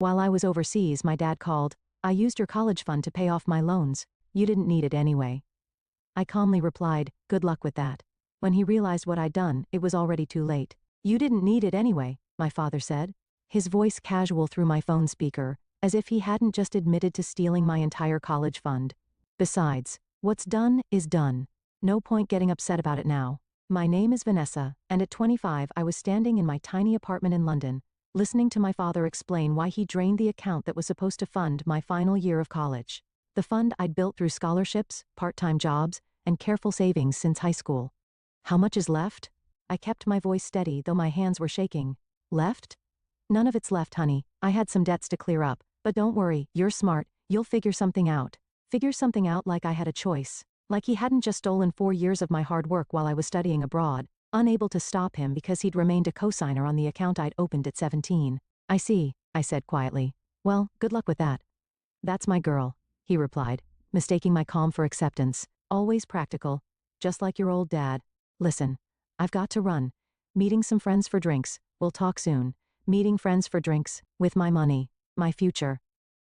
While I was overseas, my dad called. I used your college fund to pay off my loans. You didn't need it anyway. I calmly replied, good luck with that. When he realized what I'd done, it was already too late. You didn't need it anyway, my father said, his voice casual through my phone speaker, as if he hadn't just admitted to stealing my entire college fund. Besides, what's done is done. No point getting upset about it now. My name is Vanessa, and at 25 I was standing in my tiny apartment in London, listening to my father explain why he drained the account that was supposed to fund my final year of college. The fund I'd built through scholarships, part-time jobs, and careful savings since high school. How much is left? I kept my voice steady, though my hands were shaking. Left? None of it's left, honey. I had some debts to clear up, but don't worry, you're smart, you'll figure something out. Figure something out like I had a choice. Like he hadn't just stolen 4 years of my hard work while I was studying abroad, unable to stop him because he'd remained a cosigner on the account I'd opened at 17. I see, I said quietly. Well, good luck with that. That's my girl, he replied, mistaking my calm for acceptance. Always practical. Just like your old dad. Listen, I've got to run. Meeting some friends for drinks. We'll talk soon. Meeting friends for drinks. With my money. My future.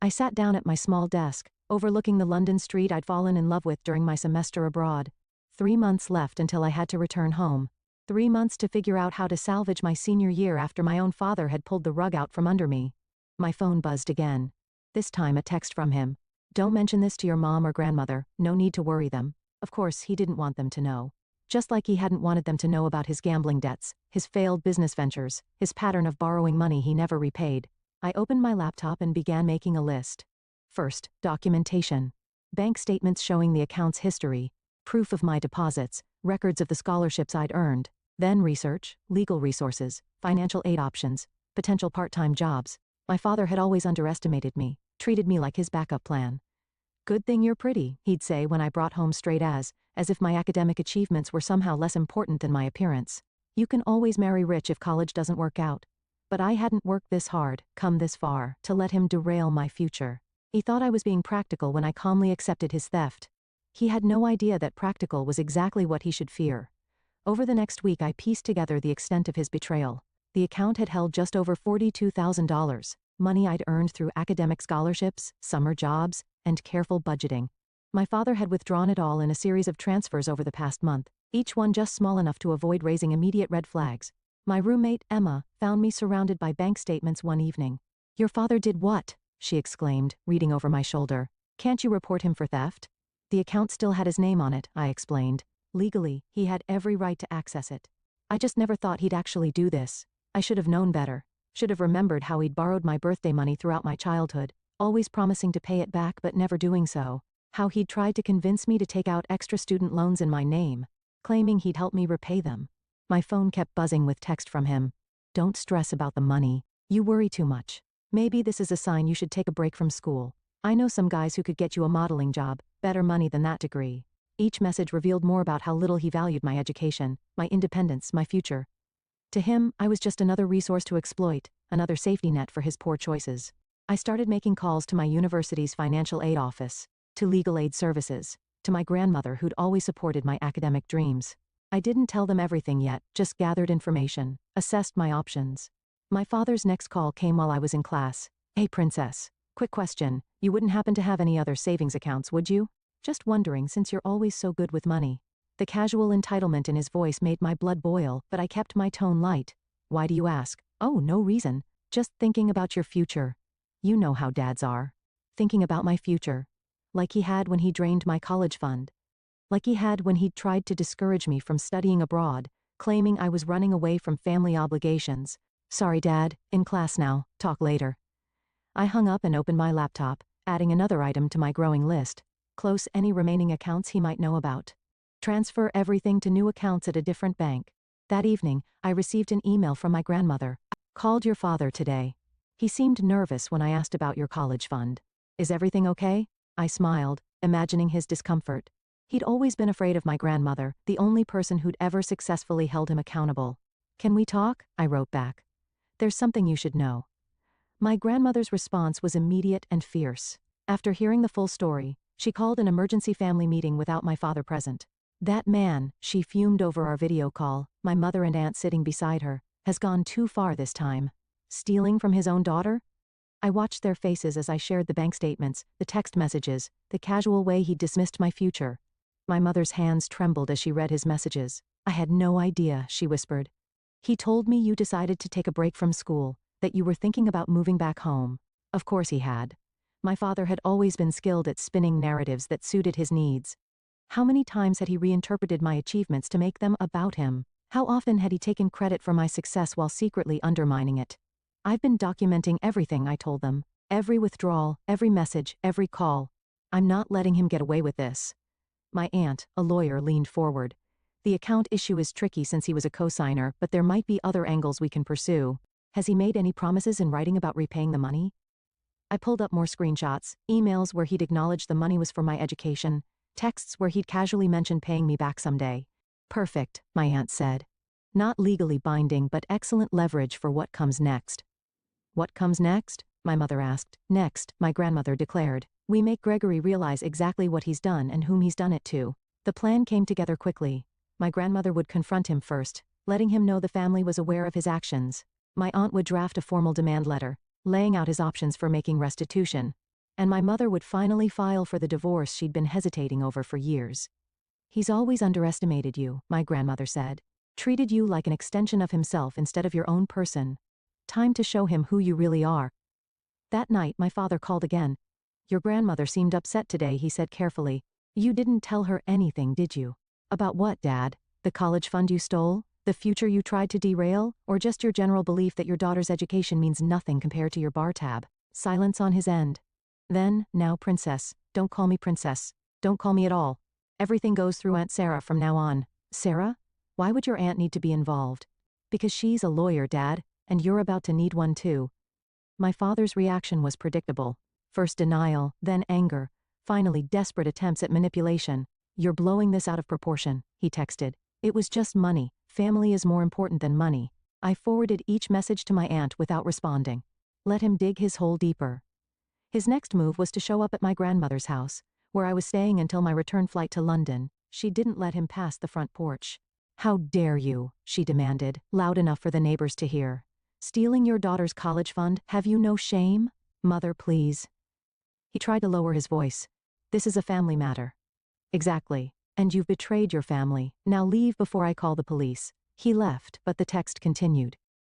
I sat down at my small desk, overlooking the London street I'd fallen in love with during my semester abroad. 3 months left until I had to return home. 3 months to figure out how to salvage my senior year after my own father had pulled the rug out from under me. My phone buzzed again. This time a text from him. Don't mention this to your mom or grandmother, no need to worry them. Of course, he didn't want them to know. Just like he hadn't wanted them to know about his gambling debts, his failed business ventures, his pattern of borrowing money he never repaid. I opened my laptop and began making a list. First, documentation. Bank statements showing the account's history, proof of my deposits, records of the scholarships I'd earned. Then research, legal resources, financial aid options, potential part-time jobs. My father had always underestimated me, treated me like his backup plan. Good thing you're pretty, he'd say when I brought home straight as if my academic achievements were somehow less important than my appearance. You can always marry rich if college doesn't work out. But I hadn't worked this hard, come this far, to let him derail my future. He thought I was being practical when I calmly accepted his theft. He had no idea that practical was exactly what he should fear. Over the next week I pieced together the extent of his betrayal. The account had held just over $42,000, money I'd earned through academic scholarships, summer jobs, and careful budgeting. My father had withdrawn it all in a series of transfers over the past month, each one just small enough to avoid raising immediate red flags. My roommate, Emma, found me surrounded by bank statements one evening. Your father did what? She exclaimed, reading over my shoulder. Can't you report him for theft? The account still had his name on it, I explained. Legally, he had every right to access it. I just never thought he'd actually do this. I should have known better. Should have remembered how he'd borrowed my birthday money throughout my childhood, always promising to pay it back but never doing so. How he'd tried to convince me to take out extra student loans in my name, claiming he'd help me repay them. My phone kept buzzing with text from him. Don't stress about the money. You worry too much. Maybe this is a sign you should take a break from school. I know some guys who could get you a modeling job, better money than that degree. Each message revealed more about how little he valued my education, my independence, my future. To him, I was just another resource to exploit, another safety net for his poor choices. I started making calls to my university's financial aid office, to legal aid services, to my grandmother who'd always supported my academic dreams. I didn't tell them everything yet, just gathered information, assessed my options. My father's next call came while I was in class. Hey princess, quick question, you wouldn't happen to have any other savings accounts, would you? Just wondering since you're always so good with money. The casual entitlement in his voice made my blood boil, but I kept my tone light. Why do you ask? Oh, no reason. Just thinking about your future. You know how dads are. Thinking about my future. Like he had when he drained my college fund. Like he had when he'd tried to discourage me from studying abroad, claiming I was running away from family obligations. Sorry, Dad, in class now, talk later. I hung up and opened my laptop, adding another item to my growing list. Close any remaining accounts he might know about. Transfer everything to new accounts at a different bank. That evening, I received an email from my grandmother. Called your father today. He seemed nervous when I asked about your college fund. Is everything okay? I smiled, imagining his discomfort. He'd always been afraid of my grandmother, the only person who'd ever successfully held him accountable. Can we talk? I wrote back. There's something you should know. My grandmother's response was immediate and fierce. After hearing the full story, she called an emergency family meeting without my father present. That man, she fumed over our video call, my mother and aunt sitting beside her, has gone too far this time. Stealing from his own daughter? I watched their faces as I shared the bank statements, the text messages, the casual way he dismissed my future. My mother's hands trembled as she read his messages. I had no idea, she whispered. He told me you decided to take a break from school, that you were thinking about moving back home. Of course he had. My father had always been skilled at spinning narratives that suited his needs. How many times had he reinterpreted my achievements to make them about him? How often had he taken credit for my success while secretly undermining it? I've been documenting everything, I told them. Every withdrawal, every message, every call. I'm not letting him get away with this. My aunt, a lawyer, leaned forward. The account issue is tricky since he was a co-signer, but there might be other angles we can pursue. Has he made any promises in writing about repaying the money? I pulled up more screenshots, emails where he'd acknowledged the money was for my education, texts where he'd casually mentioned paying me back someday. Perfect, my aunt said. Not legally binding, but excellent leverage for what comes next. What comes next? My mother asked. Next, my grandmother declared. We make Gregory realize exactly what he's done and whom he's done it to. The plan came together quickly. My grandmother would confront him first, letting him know the family was aware of his actions. My aunt would draft a formal demand letter, laying out his options for making restitution. And my mother would finally file for the divorce she'd been hesitating over for years. He's always underestimated you, my grandmother said. Treated you like an extension of himself instead of your own person. Time to show him who you really are. That night my father called again. Your grandmother seemed upset today, he said carefully. You didn't tell her anything, did you? About what, Dad? The college fund you stole? The future you tried to derail? Or just your general belief that your daughter's education means nothing compared to your bar tab? Silence on his end. Then, now Princess. Don't call me Princess. Don't call me at all. Everything goes through Aunt Sarah from now on. Sarah? Why would your aunt need to be involved? Because she's a lawyer, Dad, and you're about to need one too. My father's reaction was predictable. First denial, then anger, finally desperate attempts at manipulation. You're blowing this out of proportion, he texted. It was just money. Family is more important than money. I forwarded each message to my aunt without responding. Let him dig his hole deeper. His next move was to show up at my grandmother's house, where I was staying until my return flight to London. She didn't let him pass the front porch. How dare you, she demanded, loud enough for the neighbors to hear. Stealing your daughter's college fund, have you no shame? Mother, please. He tried to lower his voice. This is a family matter. Exactly. And you've betrayed your family. Now leave before I call the police. He left, but the text continued.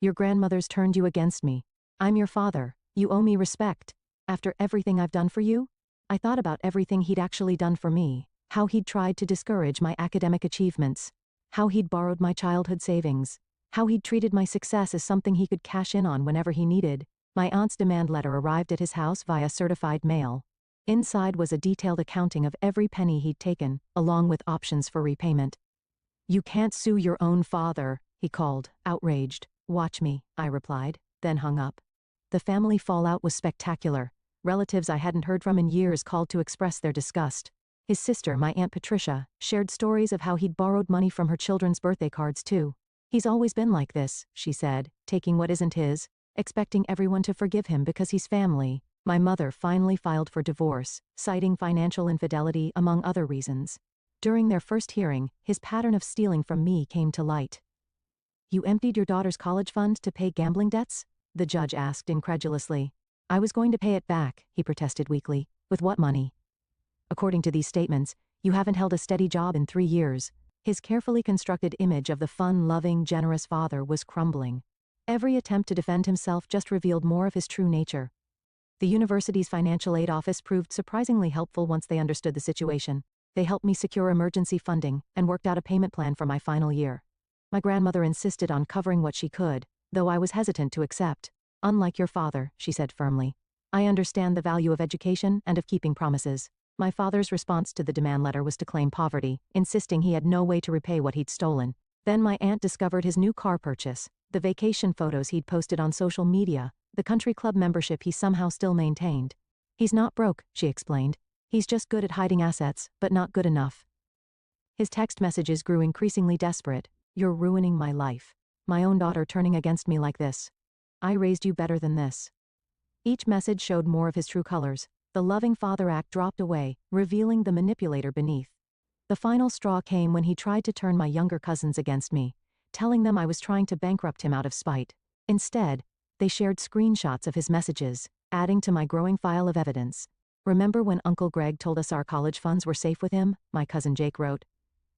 Your grandmother's turned you against me. I'm your father. You owe me respect. After everything I've done for you? I thought about everything he'd actually done for me. How he'd tried to discourage my academic achievements. How he'd borrowed my childhood savings. How he'd treated my success as something he could cash in on whenever he needed. My aunt's demand letter arrived at his house via certified mail. Inside was a detailed accounting of every penny he'd taken, along with options for repayment. You can't sue your own father, he called, outraged. Watch me, I replied, then hung up. The family fallout was spectacular. Relatives I hadn't heard from in years called to express their disgust. His sister, my Aunt Patricia, shared stories of how he'd borrowed money from her children's birthday cards too. He's always been like this, she said, taking what isn't his, expecting everyone to forgive him because he's family. My mother finally filed for divorce, citing financial infidelity among other reasons. During their first hearing, his pattern of stealing from me came to light. You emptied your daughter's college fund to pay gambling debts? The judge asked incredulously. I was going to pay it back, he protested weakly. With what money? According to these statements, you haven't held a steady job in 3 years. His carefully constructed image of the fun-loving, generous father was crumbling. Every attempt to defend himself just revealed more of his true nature. The university's financial aid office proved surprisingly helpful once they understood the situation. They helped me secure emergency funding and worked out a payment plan for my final year. My grandmother insisted on covering what she could, though I was hesitant to accept. Unlike your father, she said firmly. I understand the value of education and of keeping promises. My father's response to the demand letter was to claim poverty, insisting he had no way to repay what he'd stolen. Then my aunt discovered his new car purchase, the vacation photos he'd posted on social media, the country club membership he somehow still maintained. He's not broke, she explained. He's just good at hiding assets, but not good enough. His text messages grew increasingly desperate. You're ruining my life. My own daughter turning against me like this. I raised you better than this. Each message showed more of his true colors. The loving father act dropped away, revealing the manipulator beneath. The final straw came when he tried to turn my younger cousins against me, telling them I was trying to bankrupt him out of spite. Instead, they shared screenshots of his messages, adding to my growing file of evidence. Remember when Uncle Greg told us our college funds were safe with him? My cousin Jake wrote.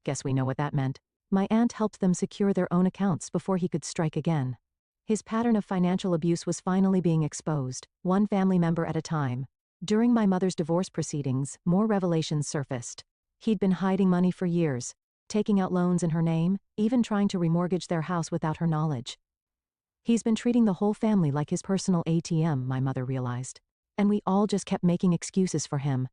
Guess we know what that meant. My aunt helped them secure their own accounts before he could strike again. His pattern of financial abuse was finally being exposed, one family member at a time. During my mother's divorce proceedings, more revelations surfaced. He'd been hiding money for years, taking out loans in her name, even trying to remortgage their house without her knowledge. He's been treating the whole family like his personal ATM, my mother realized. And we all just kept making excuses for him.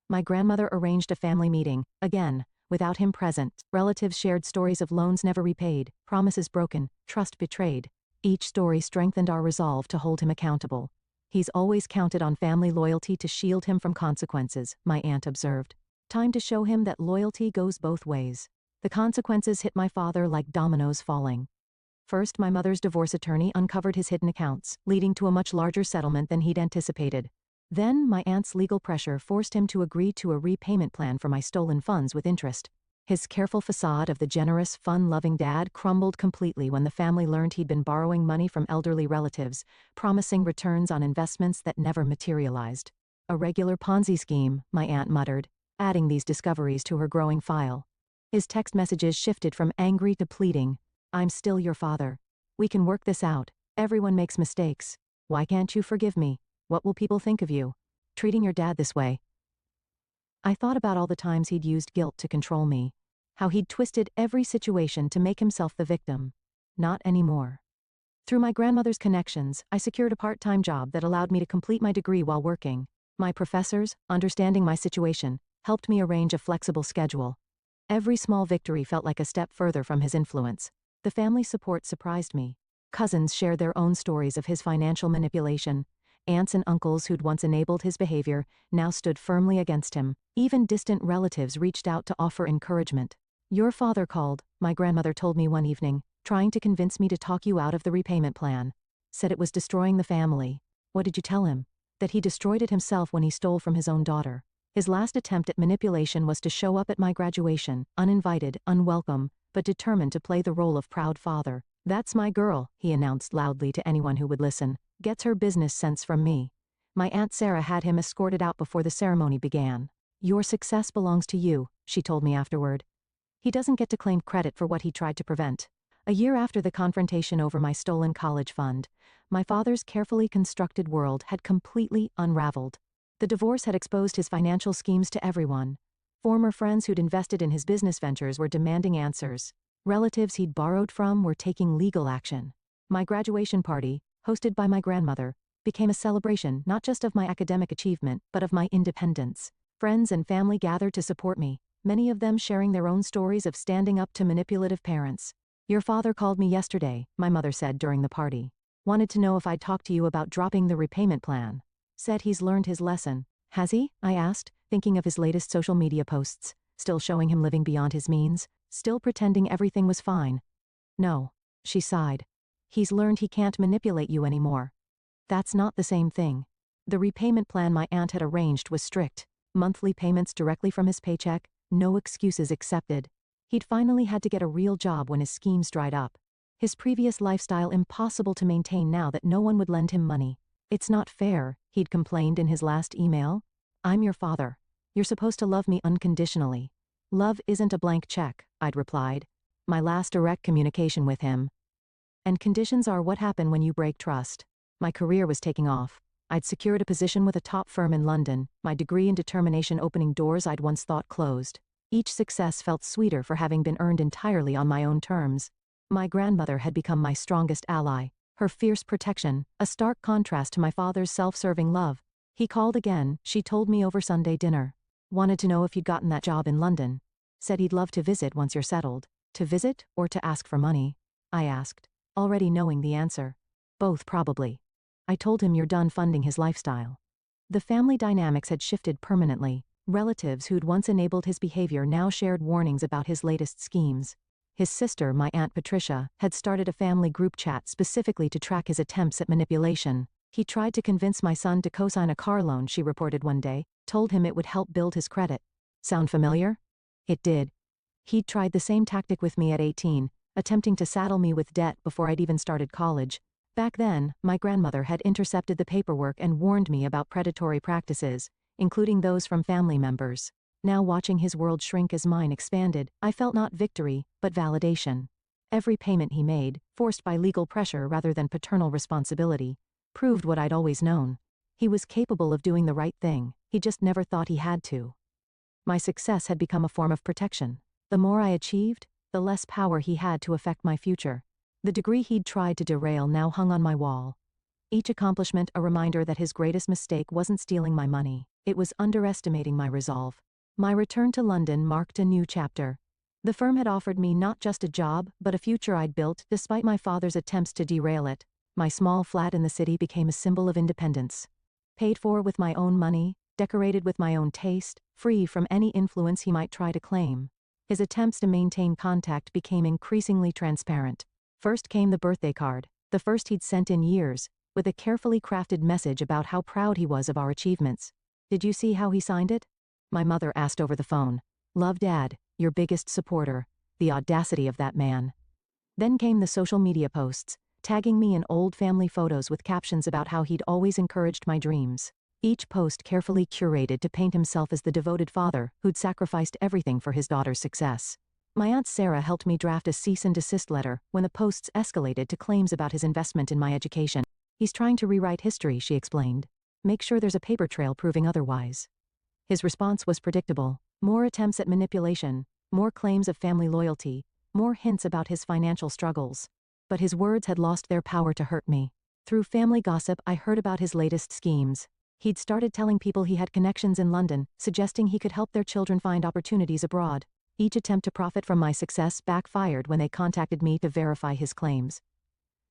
My grandmother arranged a family meeting, again, without him present. Relatives shared stories of loans never repaid, promises broken, trust betrayed. Each story strengthened our resolve to hold him accountable. He's always counted on family loyalty to shield him from consequences, my aunt observed. Time to show him that loyalty goes both ways. The consequences hit my father like dominoes falling. First, my mother's divorce attorney uncovered his hidden accounts, leading to a much larger settlement than he'd anticipated. Then, my aunt's legal pressure forced him to agree to a repayment plan for my stolen funds with interest. His careful facade of the generous, fun-loving dad crumbled completely when the family learned he'd been borrowing money from elderly relatives, promising returns on investments that never materialized. A regular Ponzi scheme, my aunt muttered, adding these discoveries to her growing file. His text messages shifted from angry to pleading. I'm still your father. We can work this out. Everyone makes mistakes. Why can't you forgive me? What will people think of you? Treating your dad this way. I thought about all the times he'd used guilt to control me. How he'd twisted every situation to make himself the victim. Not anymore. Through my grandmother's connections, I secured a part-time job that allowed me to complete my degree while working. My professors, understanding my situation, helped me arrange a flexible schedule. Every small victory felt like a step further from his influence. The family support surprised me. Cousins shared their own stories of his financial manipulation. Aunts and uncles who'd once enabled his behavior now stood firmly against him. Even distant relatives reached out to offer encouragement. Your father called, my grandmother told me one evening, trying to convince me to talk you out of the repayment plan. Said it was destroying the family. What did you tell him? That he destroyed it himself when he stole from his own daughter. His last attempt at manipulation was to show up at my graduation, uninvited, unwelcome, but determined to play the role of proud father. That's my girl, he announced loudly to anyone who would listen. Gets her business sense from me. My Aunt Sarah had him escorted out before the ceremony began. Your success belongs to you, she told me afterward. He doesn't get to claim credit for what he tried to prevent. A year after the confrontation over my stolen college fund, my father's carefully constructed world had completely unraveled. The divorce had exposed his financial schemes to everyone. Former friends who'd invested in his business ventures were demanding answers. Relatives he'd borrowed from were taking legal action. My graduation party, hosted by my grandmother, became a celebration not just of my academic achievement, but of my independence. Friends and family gathered to support me, many of them sharing their own stories of standing up to manipulative parents. Your father called me yesterday, my mother said during the party. Wanted to know if I'd talk to you about dropping the repayment plan. Said he's learned his lesson. Has he? I asked, thinking of his latest social media posts, still showing him living beyond his means, still pretending everything was fine. No, she sighed. He's learned he can't manipulate you anymore. That's not the same thing. The repayment plan my aunt had arranged was strict. Monthly payments directly from his paycheck, no excuses accepted. He'd finally had to get a real job when his schemes dried up. His previous lifestyle impossible to maintain now that no one would lend him money. It's not fair, he'd complained in his last email. I'm your father. You're supposed to love me unconditionally. Love isn't a blank check, I'd replied. My last direct communication with him. And conditions are what happen when you break trust. My career was taking off. I'd secured a position with a top firm in London, my degree and determination opening doors I'd once thought closed. Each success felt sweeter for having been earned entirely on my own terms. My grandmother had become my strongest ally. Her fierce protection, a stark contrast to my father's self-serving love. He called again, she told me over Sunday dinner. Wanted to know if you'd gotten that job in London. Said he'd love to visit once you're settled. To visit, or to ask for money? I asked, already knowing the answer. Both probably. I told him you're done funding his lifestyle. The family dynamics had shifted permanently. Relatives who'd once enabled his behavior now shared warnings about his latest schemes. His sister, my Aunt Patricia, had started a family group chat specifically to track his attempts at manipulation. He tried to convince my son to co-sign a car loan, she reported one day, told him it would help build his credit. Sound familiar? It did. He'd tried the same tactic with me at 18, attempting to saddle me with debt before I'd even started college. Back then, my grandmother had intercepted the paperwork and warned me about predatory practices, including those from family members. Now watching his world shrink as mine expanded, I felt not victory, but validation. Every payment he made, forced by legal pressure rather than paternal responsibility, proved what I'd always known. He was capable of doing the right thing, he just never thought he had to. My success had become a form of protection. The more I achieved, the less power he had to affect my future. The degree he'd tried to derail now hung on my wall. Each accomplishment a reminder that his greatest mistake wasn't stealing my money, it was underestimating my resolve. My return to London marked a new chapter. The firm had offered me not just a job, but a future I'd built despite my father's attempts to derail it. My small flat in the city became a symbol of independence. Paid for with my own money, decorated with my own taste, free from any influence he might try to claim. His attempts to maintain contact became increasingly transparent. First came the birthday card, the first he'd sent in years, with a carefully crafted message about how proud he was of our achievements. Did you see how he signed it? My mother asked over the phone. Love, Dad, your biggest supporter. The audacity of that man. Then came the social media posts, tagging me in old family photos with captions about how he'd always encouraged my dreams. Each post carefully curated to paint himself as the devoted father who'd sacrificed everything for his daughter's success. My Aunt Sarah helped me draft a cease and desist letter when the posts escalated to claims about his investment in my education. He's trying to rewrite history, she explained. Make sure there's a paper trail proving otherwise. His response was predictable. More attempts at manipulation, more claims of family loyalty, more hints about his financial struggles. But his words had lost their power to hurt me. Through family gossip, I heard about his latest schemes. He'd started telling people he had connections in London, suggesting he could help their children find opportunities abroad. Each attempt to profit from my success backfired when they contacted me to verify his claims.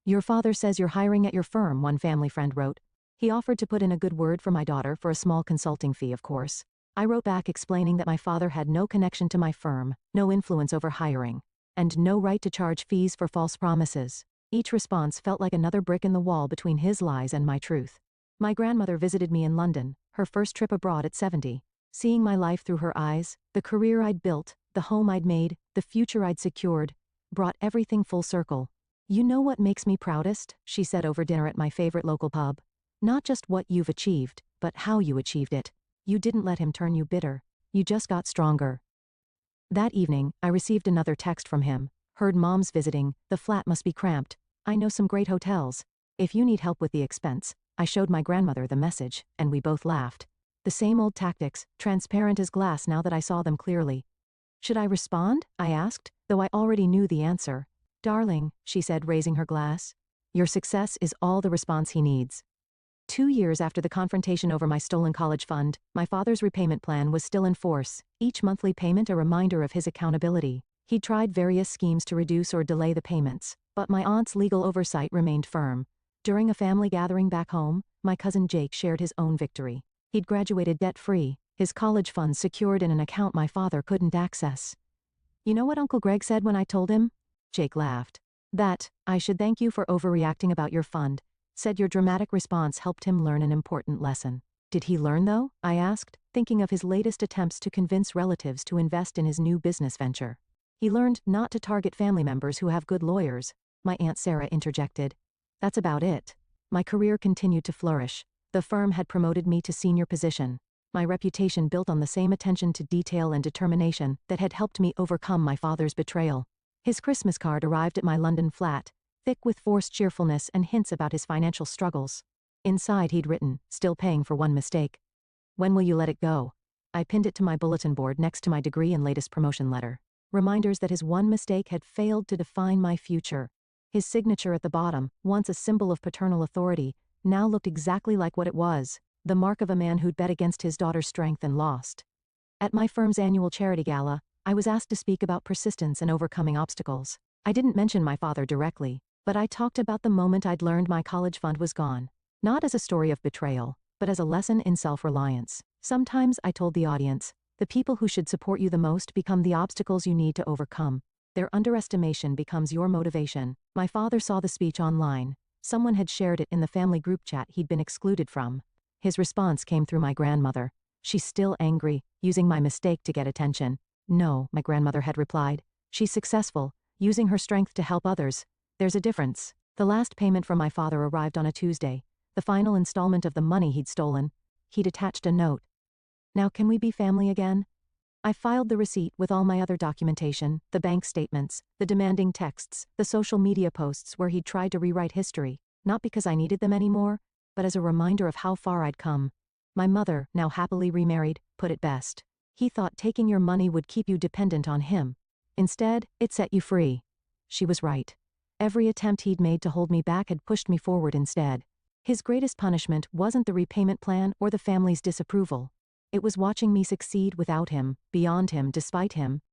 Your father says you're hiring at your firm, one family friend wrote. He offered to put in a good word for my daughter for a small consulting fee, of course. I wrote back explaining that my father had no connection to my firm, no influence over hiring, and no right to charge fees for false promises. Each response felt like another brick in the wall between his lies and my truth. My grandmother visited me in London, her first trip abroad at 70. Seeing my life through her eyes, the career I'd built, the home I'd made, the future I'd secured, brought everything full circle. You know what makes me proudest, she said over dinner at my favorite local pub. Not just what you've achieved, but how you achieved it. You didn't let him turn you bitter. You just got stronger. That evening, I received another text from him. Heard Mom's visiting, the flat must be cramped. I know some great hotels. If you need help with the expense. I showed my grandmother the message, and we both laughed. The same old tactics, transparent as glass now that I saw them clearly. Should I respond? I asked, though I already knew the answer. Darling, she said, raising her glass. Your success is all the response he needs. 2 years after the confrontation over my stolen college fund, my father's repayment plan was still in force, each monthly payment a reminder of his accountability. He'd tried various schemes to reduce or delay the payments, but my aunt's legal oversight remained firm. During a family gathering back home, my cousin Jake shared his own victory. He'd graduated debt-free, his college funds secured in an account my father couldn't access. You know what Uncle Greg said when I told him? Jake laughed. That, I should thank you for overreacting about your fund. Said your dramatic response helped him learn an important lesson. Did he learn though? I asked, thinking of his latest attempts to convince relatives to invest in his new business venture. He learned not to target family members who have good lawyers, my Aunt Sarah interjected. That's about it. My career continued to flourish. The firm had promoted me to senior position. My reputation built on the same attention to detail and determination that had helped me overcome my father's betrayal. His Christmas card arrived at my London flat, thick with forced cheerfulness and hints about his financial struggles. Inside he'd written, still paying for one mistake. When will you let it go? I pinned it to my bulletin board next to my degree and latest promotion letter. Reminders that his one mistake had failed to define my future. His signature at the bottom, once a symbol of paternal authority, now looked exactly like what it was, the mark of a man who'd bet against his daughter's strength and lost. At my firm's annual charity gala, I was asked to speak about persistence and overcoming obstacles. I didn't mention my father directly, but I talked about the moment I'd learned my college fund was gone. Not as a story of betrayal, but as a lesson in self-reliance. Sometimes, I told the audience, the people who should support you the most become the obstacles you need to overcome. Their underestimation becomes your motivation. My father saw the speech online. Someone had shared it in the family group chat he'd been excluded from. His response came through my grandmother. She's still angry, using my mistake to get attention. No, my grandmother had replied. She's successful, using her strength to help others. There's a difference. The last payment from my father arrived on a Tuesday, the final installment of the money he'd stolen. He'd attached a note. Now can we be family again? I filed the receipt with all my other documentation, the bank statements, the demanding texts, the social media posts where he'd tried to rewrite history, not because I needed them anymore, but as a reminder of how far I'd come. My mother, now happily remarried, put it best. He thought taking your money would keep you dependent on him. Instead, it set you free. She was right. Every attempt he'd made to hold me back had pushed me forward instead. His greatest punishment wasn't the repayment plan or the family's disapproval. It was watching me succeed without him, beyond him, despite him,